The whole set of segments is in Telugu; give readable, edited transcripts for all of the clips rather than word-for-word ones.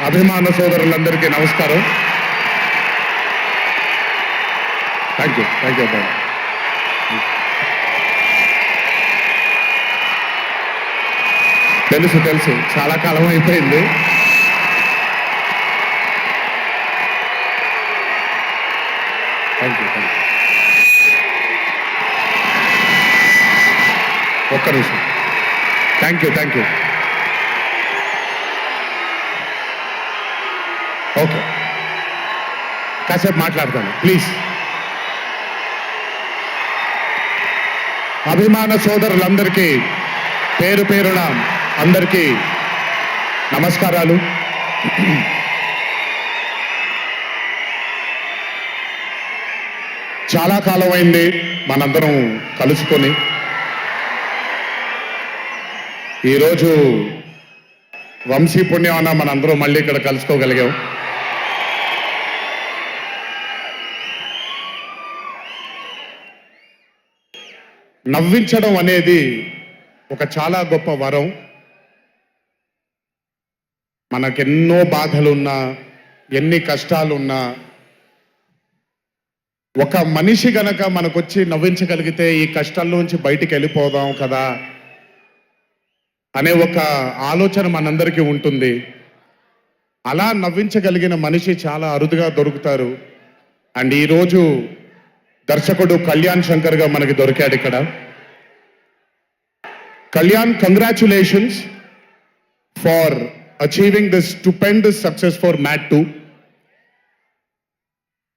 అభిమాన సోదరులందరికీ నమస్కారం. థ్యాంక్ యూ అబ్బాయి. తెలుసు చాలా కాలం అయిపోయింది. Thank you. ఒక్క నిమిషం. Thank you. ఓకే, కాసేపు మాట్లాడతాను ప్లీజ్. అభిమాన సోదరులందరికీ పేరు పేరున అందరికీ నమస్కారాలు. చాలా కాలం అయింది మనందరం కలుసుకొని. ఈరోజు వంశీ పుణ్యమన మనందరం మళ్ళీ ఇక్కడ కలుసుకోగలిగాం. నవ్వించడం అనేది ఒక చాలా గొప్ప వరం. మనకెన్నో బాధలున్నా, ఎన్ని కష్టాలున్నా, ఒక మనిషి గనక మనకొచ్చి నవ్వించగలిగితే ఈ కష్టాల్లోంచి బయటికి వెళ్ళిపోదాం కదా అనే ఒక ఆలోచన మనందరికీ ఉంటుంది. అలా నవ్వించగలిగిన మనిషి చాలా అరుదుగా దొరుకుతారు. అండ్ ఈరోజు దర్శకుడు కళ్యాణ్ శంకర్గా మనకి దొరికాడు ఇక్కడ. Kalyan, congratulations for achieving this stupendous success for Mad 2.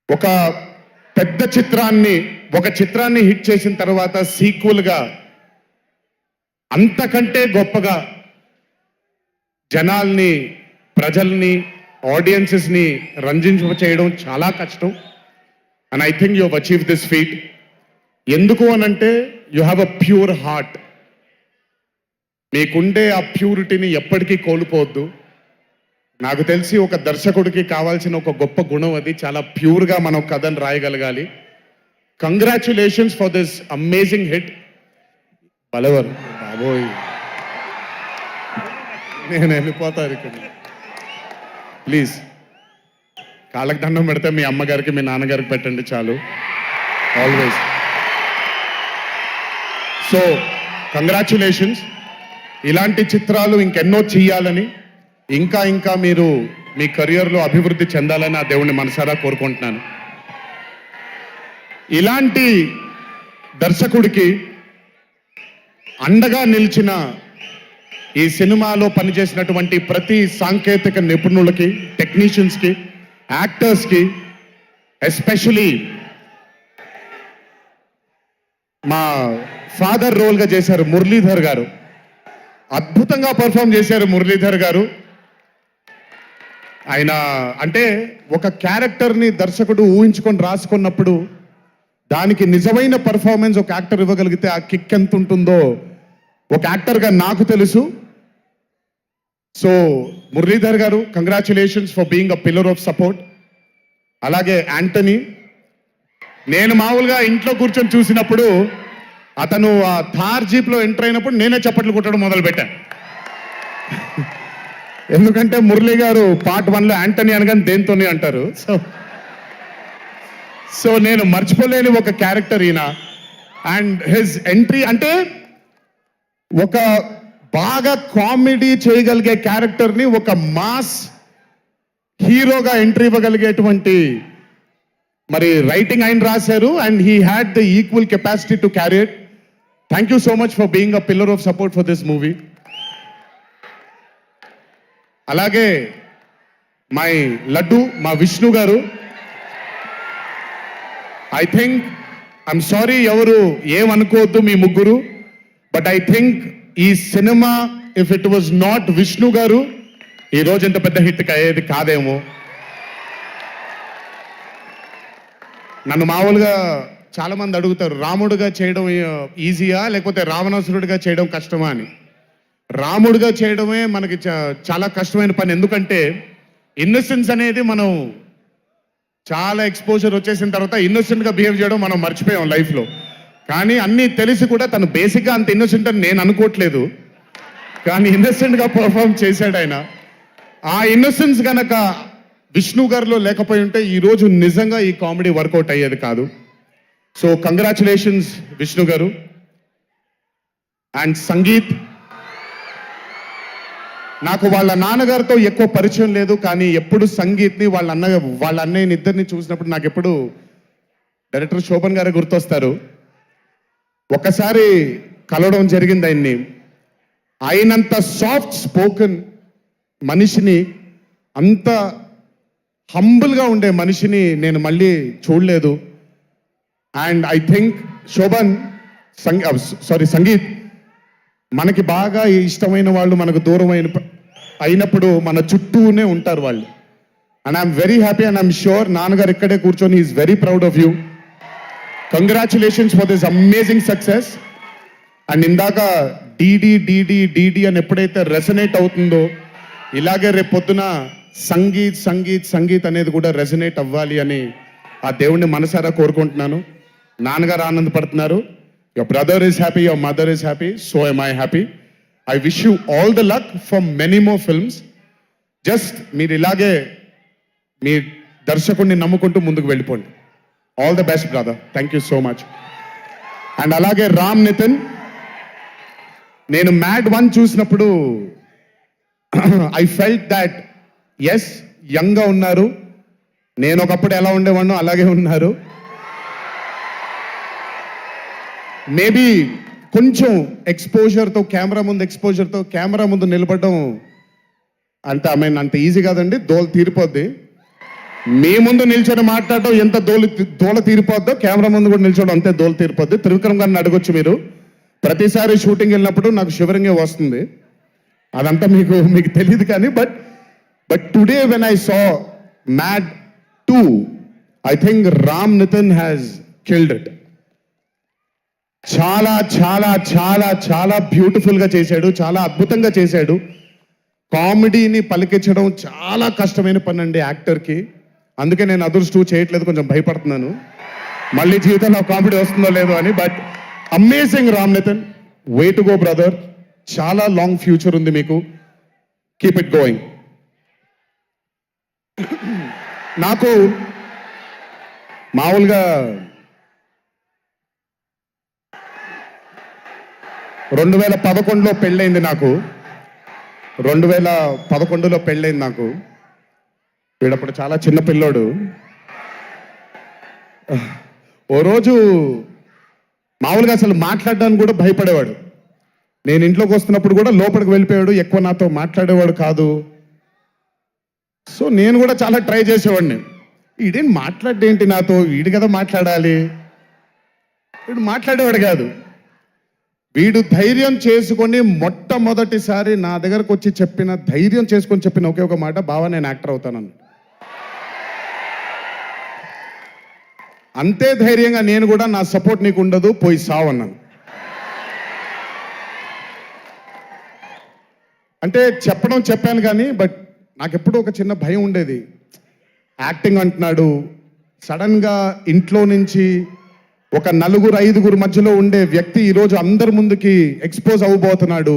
ఒక పెద్ద చిత్రాన్ని హిట్ చేసిన తర్వాత సీక్వెల్గా అంతకంటే గొప్పగా జనాల్ని, ప్రజల్ని, ఆడియన్సెస్ని రంజింపచేయడం చాలా కష్టం. And I think you have achieve this feat. ఎందుకు అనంటే you have a pure heart. మీకుండే ఆ ప్యూరిటీని ఎప్పటికీ కోల్పోవద్దు. నాకు తెలిసి ఒక దర్శకుడికి కావాల్సిన ఒక గొప్ప గుణం అది. చాలా ప్యూర్గా మనం కథను రాయగలగాలి. Congratulations for this amazing hit. పలవరు బాబోయ్, నేను వెళ్ళిపోతాను ఇక్కడ. ప్లీజ్ కాళ్ళకి దండం పెడితే మీ అమ్మగారికి, మీ నాన్నగారికి పెట్టండి చాలు. ఆల్వేస్. So congratulations. ఇలాంటి చిత్రాలు ఇంకెన్నో చెయ్యాలని, ఇంకా మీరు మీ కెరియర్లో అభివృద్ధి చెందాలని ఆ దేవుణ్ణి మనసారా కోరుకుంటున్నాను. ఇలాంటి దర్శకుడికి అండగా నిలిచిన ఈ సినిమాలో పనిచేసినటువంటి ప్రతి సాంకేతిక నిపుణులకి, టెక్నీషియన్స్కి, యాక్టర్స్కి, ఎస్పెషలీ మా ఫాదర్ రోల్గా చేశారు మురళీధర్ గారు. అద్భుతంగా పర్ఫామ్ చేశారు మురళీధర్ గారు. ఆయన అంటే ఒక క్యారెక్టర్ని దర్శకుడు ఊహించుకొని రాసుకున్నప్పుడు దానికి నిజమైన పర్ఫార్మెన్స్ ఒక యాక్టర్ ఇవ్వగలిగితే ఆ కిక్ ఎంత ఉంటుందో ఒక యాక్టర్గా నాకు తెలుసు. సో మురళీధర్ గారు, congratulations for being a pillar of support. అలాగే యాంటనీ, నేను మామూలుగా ఇంట్లో కూర్చొని చూసినప్పుడు అతను ఆ థార్ జీప్లో ఎంటర్ అయినప్పుడు నేనే చప్పట్లు కొట్టడం మొదలుపెట్టాను. ఎందుకంటే మురళీ గారు పార్ట్ 1లో యాంటనీ అనగానే దేంతోనే అంటారు. సో నేను మర్చిపోలేని ఒక క్యారెక్టర్ ఈయన. అండ్ హిజ్ ఎంట్రీ అంటే ఒక బాగా కామెడీ చేయగలిగే క్యారెక్టర్ని ఒక మాస్ హీరోగా ఎంట్రీ ఇవ్వగలిగేటువంటి మరి రైటింగ్ ఆయన రాశారు. And he had the equal capacity to carry it. Thank you so much for being a pillar of support for this movie. అలాగే మై లడ్డు, మా విష్ణు గారు. ఐ థింక్, ఐఎమ్ సారీ ఎవరు ఏమనుకోవద్దు మీ ముగ్గురు, బట్ ఐ థింక్ ఈ cinema if it was not Vishnu గారు ఈ రోజు ఇంత పెద్ద హిట్ అయ్యేది కాదేమో. నన్ను మామూలుగా చాలా మంది అడుగుతారు, రాముడుగా చేయడం ఈజీయా లేకపోతే రావణాసురుడిగా చేయడం కష్టమా అని. రాముడుగా చేయడమే మనకి చాలా కష్టమైన పని. ఎందుకంటే ఇన్నోసెన్స్ అనేది మనం చాలా ఎక్స్పోజర్ వచ్చేసిన తర్వాత ఇన్నోసెంట్గా బిహేవ్ చేయడం మనం మర్చిపోయాం లైఫ్లో. కానీ అన్నీ తెలిసి కూడా తను బేసిక్గా అంత ఇన్నోసెంట్ అని నేను అనుకోవట్లేదు, కానీ ఇన్నోసెంట్గా పర్ఫామ్ చేశాడు ఆయన. ఆ ఇన్నోసెన్స్ గనక విష్ణు గారిలో లేకపోయి ఉంటే ఈరోజు నిజంగా ఈ కామెడీ వర్కౌట్ అయ్యేది కాదు. సో కంగ్రాచులేషన్స్ విష్ణు గారు. అండ్ సంగీత్, నాకు వాళ్ళ నాన్నగారితో ఎక్కువ పరిచయం లేదు, కానీ ఎప్పుడు సంగీత్ని వాళ్ళ అన్నయ్యని ఇద్దరిని చూసినప్పుడు నాకు ఎప్పుడు డైరెక్టర్ శోభన్ గారే గుర్తొస్తారు. ఒక్కసారి కలవడం జరిగింది ఆయన్ని. అయినంత సాఫ్ట్ స్పోకెన్ మనిషిని, అంత హంబుల్గా ఉండే మనిషిని నేను మళ్ళీ చూడలేదు. And I think Shobhan Sangeeth, మనకి బాగా ఇష్టమైన వాళ్ళు మనకు దూరం అయినప్పుడు మన చుట్టూనే ఉంటారు వాళ్ళు. And I'm very happy and I'm sure నాన్నగారు ఇక్కడే కూర్చొని is very proud of you. Congratulations for this amazing success. And ఇందాక డీడీ డీడీ డీడీ అని ఎప్పుడైతే రెసనేట్ అవుతుందో, ఇలాగే రేపు పొద్దున సంగీత్ సంగీత్ సంగీత్ అనేది కూడా రెసనేట్ అవ్వాలి అని ఆ దేవుణ్ణి మనసారా కోరుకుంటున్నాను. నాన్నగారు ఆనందపడుతున్నారు. Your brother is happy, your mother is happy, so am I happy. I wish you all the luck for many more films. Just మీరు ఇలాగే మీ దర్శకుడిని నమ్ముకుంటూ ముందుకు వెళ్ళిపోండి. All the best brother, thank you so much. And అలాగే రామ్ నితిన్, నేను మ్యాడ్ 1 చూసినప్పుడు ఐ ఫెల్ట్ దాట్ ఎస్ యంగ్గా ఉన్నారు, నేను ఒకప్పుడు ఎలా ఉండేవాడినో అలాగే ఉన్నారు. మేబీ కొంచెం ఎక్స్పోజర్తో, కెమెరా ముందు నిలబడడం అంత ఈజీ కాదండి, దోలు తీరిపోద్ది. మీ ముందు నిల్చొని మాట్లాడటం ఎంత దోల తీరిపోద్దో, కెమెరా ముందు కూడా నిల్చోవడం అంతే దోల తీరిపోద్ది. త్రివిక్రమ్ గారిని అడగొచ్చు మీరు. ప్రతిసారి షూటింగ్ వెళ్ళినప్పుడు నాకు షివరింగే వస్తుంది, అదంతా మీకు తెలియదు. కానీ but today when I saw Mad 2, I think Ram Nithin has killed it. చాలా చాలా చాలా చాలా బ్యూటిఫుల్గా చేశాడు, చాలా అద్భుతంగా చేశాడు. కామెడీని పలికించడం చాలా కష్టమైన పని అండి యాక్టర్కి. అందుకే నేను అదర్స్ 2 చేయట్లేదు, కొంచెం భయపడుతున్నాను మళ్ళీ జీవితంలో కామెడీ వస్తుందో లేదో అని. But amazing Ram Nithin, way to go brother, చాలా లాంగ్ ఫ్యూచర్ ఉంది మీకు, కీప్ ఇట్ గోయింగ్. నాకు మామూలుగా 2011లో పెళ్ళైంది నాకు. 2011లో పెళ్ళైంది నాకు. వీడప్పుడు చాలా చిన్న పిల్లోడు. ఓ రోజు మామూలుగా అసలు మాట్లాడడానికి కూడా భయపడేవాడు. నేను ఇంట్లోకి వస్తున్నప్పుడు కూడా లోపలికి వెళ్ళిపోయాడు, ఎక్కువ నాతో మాట్లాడేవాడు కాదు. సో నేను కూడా చాలా ట్రై చేసేవాడిని. వీడేం మాట్లాడేంటి నాతో, వీడు కదా మాట్లాడాలి, వీడు మాట్లాడేవాడు కాదు. వీడు ధైర్యం చేసుకొని మొట్టమొదటిసారి నా దగ్గరకు వచ్చి ధైర్యం చేసుకొని చెప్పిన ఒకే ఒక మాట, బావా నేను యాక్టర్ అవుతానని. అంతే ధైర్యంగా నేను కూడా, నా సపోర్ట్ నీకు ఉండదు, పోయి సావు అన్నాను. అంటే చెప్పాను కానీ బట్ నాకు ఎప్పుడూ ఒక చిన్న భయం ఉండేది. యాక్టింగ్ అంటున్నాడు, సడన్గా ఇంట్లో నుంచి ఒక 4-5 మధ్యలో ఉండే వ్యక్తి ఈరోజు అందరి ముందుకి ఎక్స్పోజ్ అవ్వబోతున్నాడు,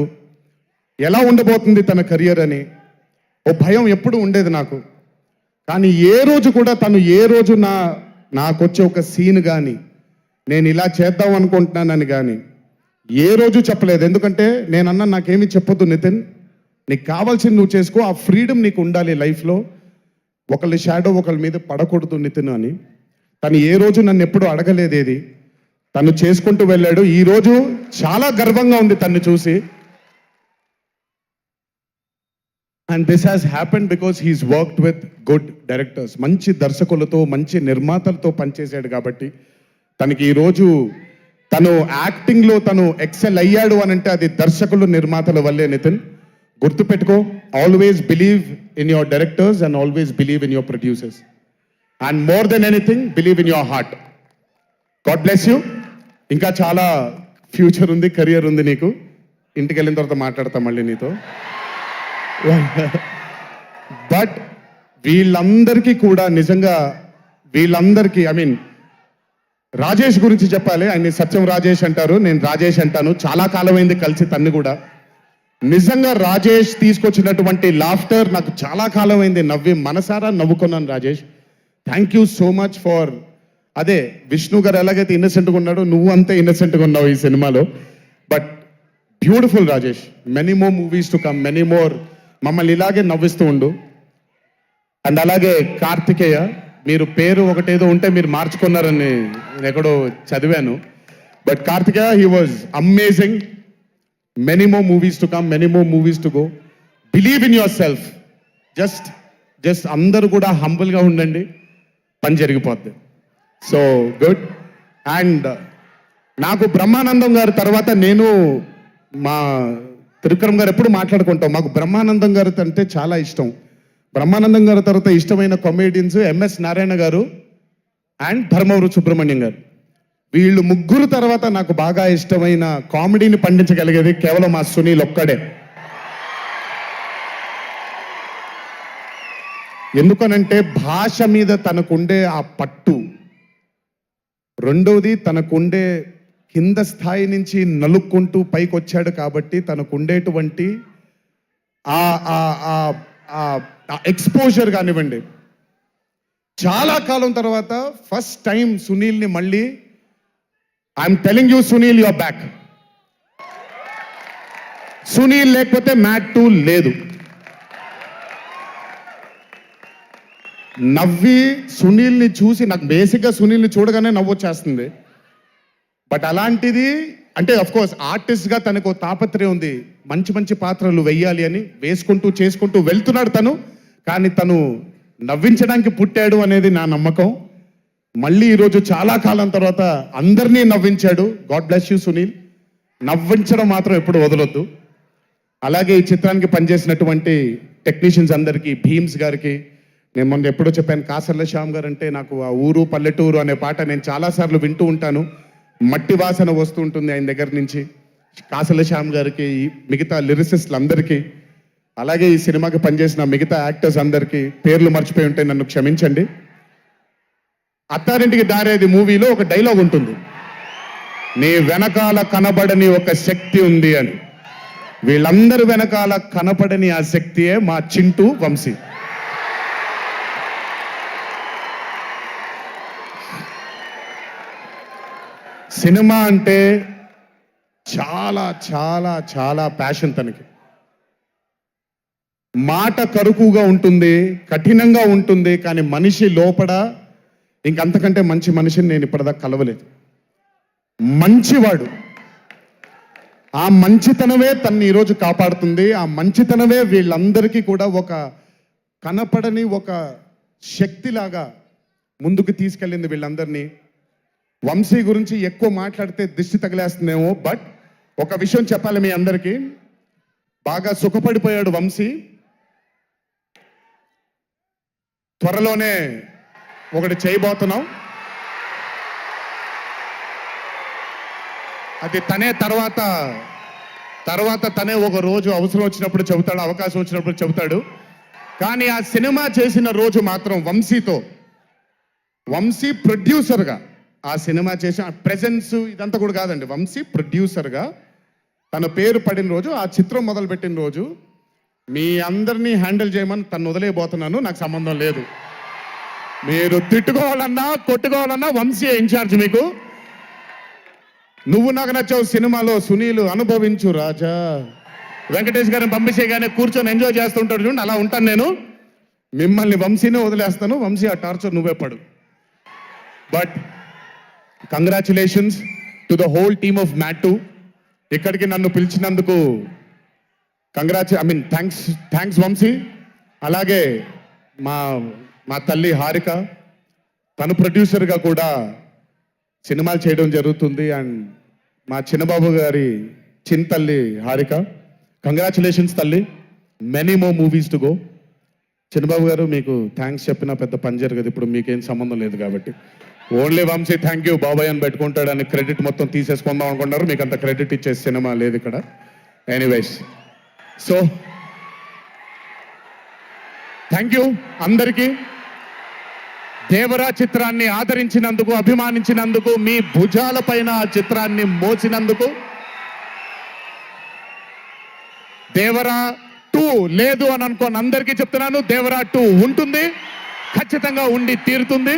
ఎలా ఉండబోతుంది తన కెరియర్ అని ఓ భయం ఎప్పుడు ఉండేది నాకు. కానీ ఏ రోజు కూడా నాకొచ్చే ఒక సీన్ కానీ, నేను ఇలా చేద్దాం అనుకుంటున్నానని కానీ ఏ రోజు చెప్పలేదు. ఎందుకంటే నేనన్నా నాకేమీ చెప్పొద్దు నితిన్, నీకు కావాల్సింది నువ్వు చేసుకో, ఆ ఫ్రీడమ్ నీకు ఉండాలి లైఫ్లో, ఒకళ్ళ షాడో ఒకళ్ళ మీద పడకూడదు నితిన్ అని. తను ఏ రోజు నన్ను ఎప్పుడు అడగలేదేది, తను చేసుకుంటూ వెళ్ళాడు. ఈరోజు చాలా గర్వంగా ఉంది తను చూసి. And this has happened because he's worked with good directors, మంచి దర్శకులతో, మంచి నిర్మాతలతో పనిచేశాడు. కాబట్టి తనకి ఈరోజు తను యాక్టింగ్లో తను ఎక్సెల్ అయ్యాడు అని అంటే అది దర్శకులు, నిర్మాతల వల్లే. నితిన్ గుర్తుపెట్టుకో, always believe in your directors and always believe in your producers. And more than anything believe in your heart. God bless you. ఇంకా చాలా ఫ్యూచర్ ఉంది, కెరియర్ ఉంది నీకు. ఇంటికి వెళ్ళిన తర్వాత మాట్లాడతాం మళ్ళీ నీతో. బట్ వీళ్ళందరికీ కూడా నిజంగా వీళ్ళందరికీ రాజేష్ గురించి చెప్పాలి. ఆయన్ని సత్యం రాజేష్ అంటారు, నేను రాజేష్ అంటాను. చాలా కాలమైంది కలిసి తన్ని కూడా. నిజంగా రాజేష్ తీసుకొచ్చినటువంటి లాఫ్టర్ నాకు చాలా కాలమైంది, నవ్వి మనసారా నవ్వుకున్నాను. Rajesh, thank you so much for, అదే విష్ణు గారు ఎలాగైతే ఇన్నసెంట్గా ఉన్నాడో నువ్వు అంతే ఇన్నసెంట్గా ఉన్నావు ఈ సినిమాలో. But beautiful Rajesh, many more movies to come, many more. మమ్మల్ని ఇలాగే నవ్విస్తూ ఉండు. అండ్ అలాగే కార్తికేయ, మీరు పేరు ఒకటేదో ఉంటే మీరు మార్చుకున్నారని నేను ఎక్కడో చదివాను. But Karthikeya, he was amazing. Many more movies to come, many more movies to go. Believe in yourself. Just అందరూ కూడా హంబుల్గా ఉండండి, పని జరిగిపోద్ది. So good. అండ్ నాకు బ్రహ్మానందం గారి తర్వాత, నేను మా త్రివిక్రమ్ గారు ఎప్పుడు మాట్లాడుకుంటాం, మాకు బ్రహ్మానందం గారు అంటే చాలా ఇష్టం. బ్రహ్మానందం గారి తర్వాత ఇష్టమైన కామెడియన్స్ ఎంఎస్ నారాయణ గారు అండ్ ధర్మవరం సుబ్రహ్మణ్యం గారు. వీళ్ళు ముగ్గురు తర్వాత నాకు బాగా ఇష్టమైన కామెడీని పండించగలిగేది కేవలం మా సునీల్ ఒక్కడే. ఎందుకనంటే భాష మీద తనకుండే ఆ పట్టు, రెండోది తనకుండే కింద స్థాయి నుంచి నలుక్కుంటూ పైకి వచ్చాడు కాబట్టి తనకుండేటువంటి ఎక్స్పోజర్ కానివ్వండి. చాలా కాలం తర్వాత ఫస్ట్ టైం సునీల్ని మళ్ళీ, I'm telling you Sunil, your back. Sunil లేకపోతే మ్యాట్ 2 లేదు. నవ్వి సునీల్ని చూసి, నాకు బేసిక్గా సునీల్ని చూడగానే నవ్వొచ్చేస్తుంది. బట్ అలాంటిది అంటే అఫ్కోర్స్ ఆర్టిస్ట్గా తనకు తాపత్రయం ఉంది, మంచి మంచి పాత్రలు వెయ్యాలి అని వేసుకుంటూ చేసుకుంటూ వెళ్తున్నాడు తను. కానీ తను నవ్వించడానికి పుట్టాడు అనేది నా నమ్మకం. మళ్ళీ ఈరోజు చాలా కాలం తర్వాత అందరినీ నవ్వించాడు. God bless you Sunil. నవ్వించడం మాత్రం ఎప్పుడు వదలొద్దు. అలాగే ఈ చిత్రానికి పనిచేసినటువంటి టెక్నీషియన్స్ అందరికీ, భీమ్స్ గారికి, నేను మొన్న ఎప్పుడో చెప్పాను, కాసర్ల శ్యామ్ గారు అంటే నాకు ఆ ఊరు పల్లెటూరు అనే పాట నేను చాలాసార్లు వింటూ ఉంటాను. మట్టి వాసన వస్తూ ఉంటుంది ఆయన దగ్గర నుంచి. కాసర్ల శ్యామ్ గారికి, మిగతా లిరిసిస్టులు అందరికీ, అలాగే ఈ సినిమాకి పనిచేసిన మిగతా యాక్టర్స్ అందరికీ పేర్లు మర్చిపోయి ఉంటే నన్ను క్షమించండి. అత్తారింటికి దారేది మూవీలో ఒక డైలాగ్ ఉంటుంది, నీ వెనకాల కనబడని ఒక శక్తి ఉంది అని. వీళ్ళందరి వెనకాల కనపడని ఆ శక్తియే మా చింటూ వంశీ. సినిమా అంటే చాలా చాలా చాలా ప్యాషన్ తనకి. మాట కరుకుగా ఉంటుంది, కఠినంగా ఉంటుంది, కానీ మనిషి లోపల ఇంకంతకంటే మంచి మనిషిని నేను ఇప్పటిదాకా కలవలేదు. మంచివాడు. ఆ మంచితనమే తన్ని ఈరోజు కాపాడుతుంది. ఆ మంచితనమే వీళ్ళందరికీ కూడా ఒక కనపడని ఒక శక్తిలాగా ముందుకు తీసుకెళ్ళింది వీళ్ళందరినీ. వంశీ గురించి ఎక్కువ మాట్లాడితే దిష్టి తగిలేస్తుందేమో, బట్ ఒక విషయం చెప్పాలి మీ అందరికీ. బాగా సుఖపడిపోయాడు వంశీ. త్వరలోనే ఒకటి చేయబోతున్నాం. అది తనే తర్వాత తనే ఒక రోజు అవసరం వచ్చినప్పుడు చెబుతాడు, అవకాశం వచ్చినప్పుడు చెబుతాడు. కానీ ఆ సినిమా చేసిన రోజు మాత్రం వంశీ ప్రొడ్యూసర్గా ఆ సినిమా చేసిన ప్రెజెన్స్ ఇదంతా కూడా కాదండి. వంశీ ప్రొడ్యూసర్గా తన పేరు పడిన రోజు, ఆ చిత్రం మొదలుపెట్టిన రోజు, మీ అందరినీ హ్యాండిల్ చేయమని తను వదిలేయబోతున్నాను, నాకు సంబంధం లేదు. మీరు తిట్టుకోవాలన్నా కొట్టుకోవాలన్నా వంశీ ఇన్ఛార్జ్ మీకు. నువ్వు నాకు నచ్చావు సినిమాలో సునీల్, అనుభవించు రాజా. వెంకటేష్ గారిని పంపించేగానే కూర్చొని ఎంజాయ్ చేస్తుంటాడు చూడండి, అలా ఉంటాను నేను. మిమ్మల్ని వంశీనే వదిలేస్తాను, వంశీ ఆ టార్చర్ నువ్వే పడు. But congratulations to the whole team of Mad 2. ఇక్కడికి నన్ను పిలిచినందుకు థ్యాంక్స్ వంశీ. అలాగే మా తల్లి హారిక, తను ప్రొడ్యూసర్గా కూడా సినిమాలు చేయడం జరుగుతుంది. అండ్ మా చిన్నబాబు గారి తల్లి హారిక, కంగ్రాచులేషన్స్ తల్లి, many more movies to go. Chinnababu garu మీకు థ్యాంక్స్ చెప్పినా పెద్ద పని జరగదు, ఇప్పుడు మీకేం సంబంధం లేదు కాబట్టి. ఓన్లీ వంశీ థ్యాంక్ యూ బాబాయ్ అని పెట్టుకుంటాడని క్రెడిట్ మొత్తం తీసేసుకుందాం అనుకున్నారు. మీకు అంత క్రెడిట్ ఇచ్చే సినిమా లేదు ఇక్కడ. ఎనీవేస్, సో థ్యాంక్ యూ అందరికీ. దేవరా చిత్రాన్ని ఆదరించినందుకు, అభిమానించినందుకు, మీ భుజాల పైన ఆ చిత్రాన్ని మోసినందుకు. దేవరా 2 లేదు అని అనుకోని అందరికీ చెప్తున్నాను, దేవరా 2 ఉంటుంది, ఖచ్చితంగా ఉండి తీరుతుంది.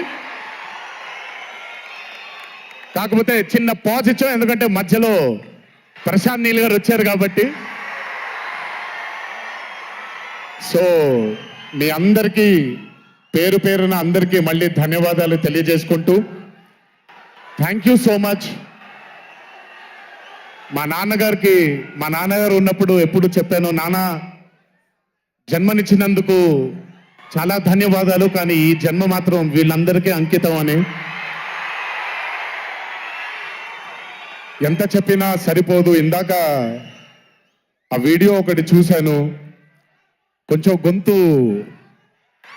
కాకపోతే చిన్న పాజ్ ఇచ్చాం, ఎందుకంటే మధ్యలో ప్రశాంత్ నీల్ గారు వచ్చారు కాబట్టి. సో మీ అందరికీ పేరు పేరున అందరికీ మళ్ళీ ధన్యవాదాలు తెలియజేసుకుంటూ, థ్యాంక్ యూ సో మచ్. మా నాన్నగారు ఉన్నప్పుడు ఎప్పుడు చెప్పాను, నాన్న జన్మనిచ్చినందుకు చాలా ధన్యవాదాలు, కానీ ఈ జన్మ మాత్రం వీళ్ళందరికీ అంకితం అని. ఎంత చెప్పినా సరిపోదు. ఇందాక ఆ వీడియో ఒకటి చూశాను, కొంచెం గొంతు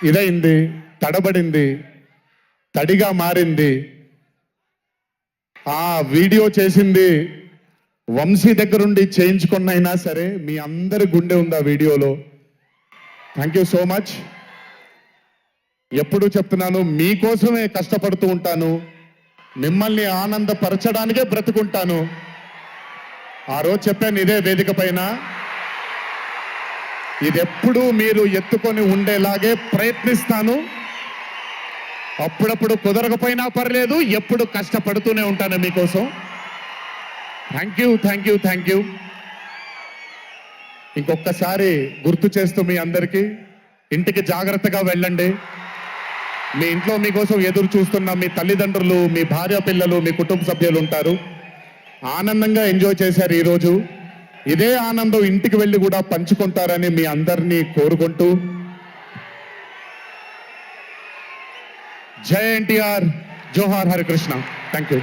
ఇదైంది, తడబడింది, తడిగా మారింది. ఆ వీడియో చేసింది వంశీ దగ్గరుండి చేయించుకున్నైనా సరే మీ అందరి గుండె ఉంది ఆ వీడియోలో. Thank you so much. ఎప్పుడు చెప్తున్నాను, మీకోసమే కష్టపడుతూ ఉంటాను, మిమ్మల్ని ఆనందపరచడానికే బ్రతుకుంటాను. ఆ రోజు చెప్పాను ఇదే వేదిక పైన, ఇదెప్పుడు మీరు ఎత్తుకొని ఉండేలాగే ప్రయత్నిస్తాను. అప్పుడప్పుడు కుదరకపోయినా పర్లేదు, ఎప్పుడు కష్టపడుతూనే ఉంటాను మీకోసం. Thank you, thank you, thank you. ఇంకొకసారి గుర్తు చేస్తూ మీ అందరికీ, ఇంటికి జాగ్రత్తగా వెళ్ళండి. మీ ఇంట్లో మీకోసం ఎదురు చూస్తున్న మీ తల్లిదండ్రులు, మీ భార్య పిల్లలు, మీ కుటుంబ సభ్యులు ఉంటారు. ఆనందంగా ఎంజాయ్ చేశారు ఈరోజు. ఇదే ఆనందం ఇంటికి వెళ్ళి కూడా పంచుకుంటారని మీ అందరినీ కోరుకుంటూ, జై ఎన్టీఆర్, జోహార్ హరికృష్ణ. Thank you.